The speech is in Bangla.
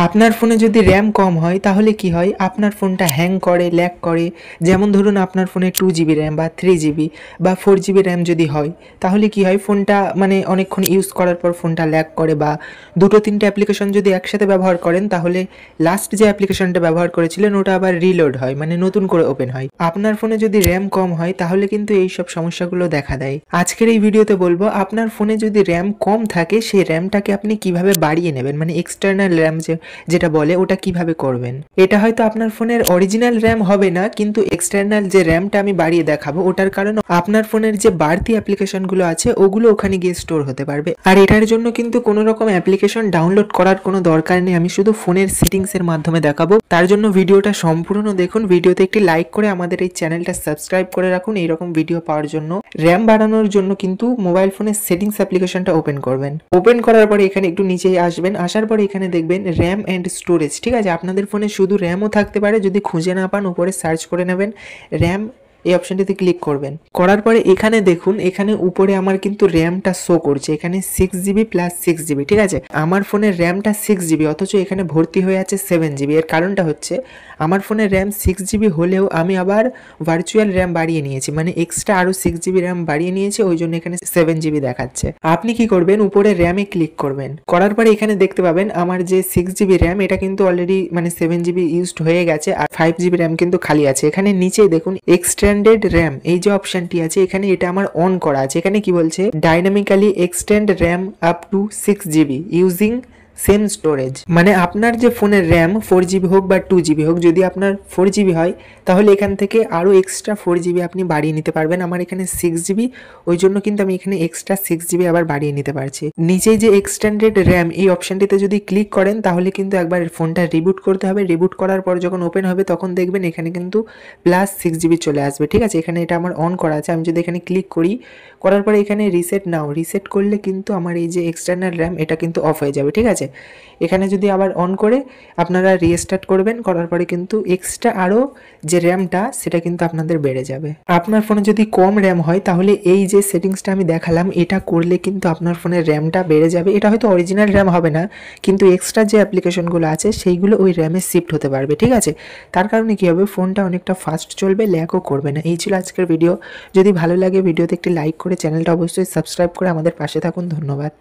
আপনার ফোনে যদি র্যাম কম হয় তাহলে কি হয়, আপনার ফোনটা হ্যাং করে, ল্যাগ করে। যেমন ধরুন আপনার ফোনে 2 জিবি র্যাম বা 3 জিবি বা 4 জিবি র্যাম যদি হয়, তাহলে কি হয়, ফোনটা মানে অনেকক্ষণ ইউজ করার পর ফোনটা ল্যাগ করে। বা দুটো তিনটে অ্যাপ্লিকেশন যদি একসাথে ব্যবহার করেন, তাহলে লাস্ট যে অ্যাপ্লিকেশনটা ব্যবহার করেছিলেন ওটা আবার রিলোড হয়, মানে নতুন করে ওপেন হয়। আপনার ফোনে যদি র্যাম কম হয় তাহলে কিন্তু এই সব সমস্যাগুলো দেখা দেয়। আজকের এই ভিডিওতে বলবো আপনার ফোনে যদি র্যাম কম থাকে সেই র্যামটাকে আপনি কিভাবে বাড়িয়ে নেবেন, মানে এক্সটার্নাল র্যাম যেটা বলে ওটা কিভাবে করবেন। এটা হয়তো আপনার ফোনের অরিজিনাল র্যাম হবে না, কিন্তু এক্সটার্নাল যে র্যামটা আমি বাড়িয়ে দেখাবো ওটার কারণে আপনার ফোনের যে বাড়তি অ্যাপ্লিকেশনগুলো আছে ওগুলো ওখানে গিয়ে স্টোর হতে পারবে। আর এটার জন্য কিন্তু কোনো রকম অ্যাপ্লিকেশন ডাউনলোড করার কোনো দরকার নেই, আমি শুধু ফোনের সেটিংসের মাধ্যমে দেখাবো। তার জন্য ভিডিওটা সম্পূর্ণ দেখুন, ভিডিওতে একটি লাইক করে আমাদের এই চ্যানেলটা সাবস্ক্রাইব করে রাখুন এইরকম ভিডিও পাওয়ার জন্য। র্যাম বাড়ানোর জন্য কিন্তু মোবাইল ফোনের সেটিংস অ্যাপ্লিকেশনটা ওপেন করবেন। ওপেন করার পরে এখানে একটু নিচেই আসবেন, আসার পরে এখানে দেখবেন র্যাম অ্যান্ড স্টোরেজ। ঠিক আছে, আপনাদের ফোনে শুধু র্যামও থাকতে পারে, যদি খুঁজে না পান উপরে সার্চ করে নেবেন র্যাম, এই অপশনটিতে ক্লিক করবেন। করার পরে এখানে দেখুন, এখানে উপরে আমার কিন্তু র্যামটা শো করছে, এখানে 6 জিবি প্লাস 6 জিবি। ঠিক আছে, আমার ফোনের র্যামটা 6 জিবি, অথচ এখানে ভর্তি হয়ে আছে 7 জিবি। এর কারণটা হচ্ছে আমার ফোনের র্যাম 6 জিবি হলেও আমি আবার ভার্চুয়াল র্যাম বাড়িয়ে নিয়েছি, মানে এক্সট্রা আরও 6 জিবি র্যাম বাড়িয়ে নিয়েছি, ওই জন্য এখানে 7 জিবি দেখাচ্ছে। আপনি কি করবেন, উপরে র্যামে ক্লিক করবেন। করার পরে এখানে দেখতে পাবেন আমার যে 6 জিবি র্যাম এটা কিন্তু অলরেডি মানে 7 জিবি ইউজড হয়ে গেছে, আর 5 জিবি র্যাম কিন্তু খালি আছে। এখানে নিচেই দেখুন এক্সটেন্ডেড র্যাম এই যে অপশনটি আছে, এখানে এটা আমার অন করা আছে। এখানে কি বলছে, dynamically extend RAM up to 6 GB using same storage. মানে আপনার যে ফোনের র্যাম 4 জিবি হোক বা 2 জিবি হোক, যদি আপনার 4 জিবি হয় তাহলে এখান থেকে আরও এক্সট্রা 4 জিবি আপনি বাড়িয়ে নিতে পারবেন। আমার এখানে 6 জিবি, ওই জন্য কিন্তু আমি এখানে এক্সট্রা 6 জিবি আবার বাড়িয়ে নিতে পারছি। নিচেই যে এক্সটেন্ডেড র্যাম এই অপশনটিতে যদি ক্লিক করেন তাহলে কিন্তু একবার ফোনটা রিবুট করতে হবে। রিবুট করার পর যখন ওপেন হবে তখন দেখবেন এখানে কিন্তু প্লাস 6 জিবি চলে আসবে। ঠিক আছে, এখানে এটা আমার অন করা আছে। আমি যদি এখানে ক্লিক করি, করার পরে এখানে রিসেট নাও, রিসেট করলে কিন্তু আমার এই যে এক্সটার্নাল র্যাম এটা কিন্তু অফ হয়ে যাবে। ঠিক আছে, এখানে যদি আবার অন করে আপনারা রিস্টার্ট করবেন, করার পরে কিন্তু এক্সট্রা আরও যে র্যামটা সেটা কিন্তু আপনাদের বেড়ে যাবে। আপনার ফোনে যদি কম র্যাম হয় তাহলে এই যে সেটিংসটা আমি দেখালাম এটা করলে কিন্তু আপনার ফোনের র্যামটা বেড়ে যাবে। এটা হয়তো অরিজিনাল র্যাম হবে না, কিন্তু এক্সট্রা যে অ্যাপ্লিকেশনগুলো আছে সেইগুলো ওই র্যামে শিফট হতে পারবে। ঠিক আছে, তার কারণে কী হবে, ফোনটা অনেকটা ফাস্ট চলবে, ল্যাগও করবে না। এই ছিল আজকের ভিডিও। যদি ভালো লাগে ভিডিওতে একটি লাইক করে চ্যানেলটা অবশ্যই সাবস্ক্রাইব করে আমাদের পাশে থাকুন। ধন্যবাদ।